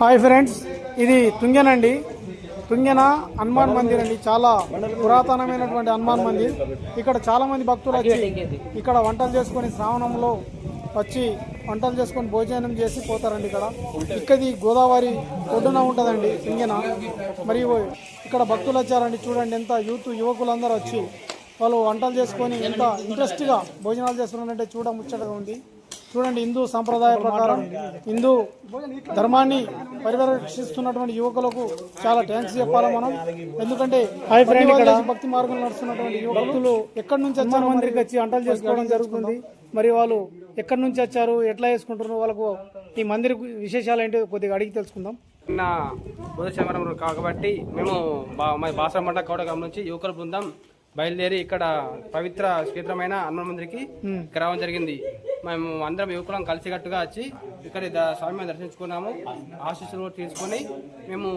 Hi friends, ఇది తుంగెనండి. తుంగెన హనుమాన్ మందిర్ అండి. చాలా పురాతనమైనటువంటి హనుమాన్ మందిర్. ఇక్కడ చాలా మంది భక్తులు వచ్చి ఇక్కడ వంటలు చేసుకొని శ్రావణంలో వచ్చి వంటలు చేసుకొని భోజనం చేసి పోతారండి. ఇక్కడి గోదావరి ఒడ్డున ఉంటుందండి తుంగెన. మరియు ఇక్కడ భక్తులు వచ్చారండి. చూడండి ఎంత యువకులందరూ వచ్చి వాళ్ళు వంటలు చేసుకొని ఎంత ఇంట్రెస్ట్గా భోజనాలు చేస్తున్నారంటే ముచ్చటగా ఉంది. చూడండి, హిందూ సంప్రదాయ ప్రకారం హిందూ ధర్మాన్ని పరిరక్షిస్తున్నటువంటి యువకులకు చాలా థ్యాంక్స్ చెప్పాలి మనం. ఎందుకంటే భక్తి మార్గంలో నడుస్తున్నటువంటి యువకులు ఎక్కడి నుంచి వచ్చారు మందిరికి వచ్చి వంటలు చేసుకోవడం జరుగుతుంది. మరి వాళ్ళు ఎక్కడి నుంచి వచ్చారు, ఎట్లా చేసుకుంటున్నారు, వాళ్ళకు ఈ మందిర విశేషాలు ఏంటో కొద్దిగా అడిగి తెలుసుకుందాం. నిన్న బుధశనివారం కాబట్టి మేము బాసరమంట కౌడగం నుంచి యువకుల బృందం బయలుదేరి ఇక్కడ పవిత్ర క్షేత్రమైన హనుమాన్ మందిరికి రావడం జరిగింది. మేము అందరం యువకులం కలిసికట్టుగా వచ్చి ఇక్కడ స్వామి దర్శించుకున్నాము. ఆశీస్సులు తీసుకొని మేము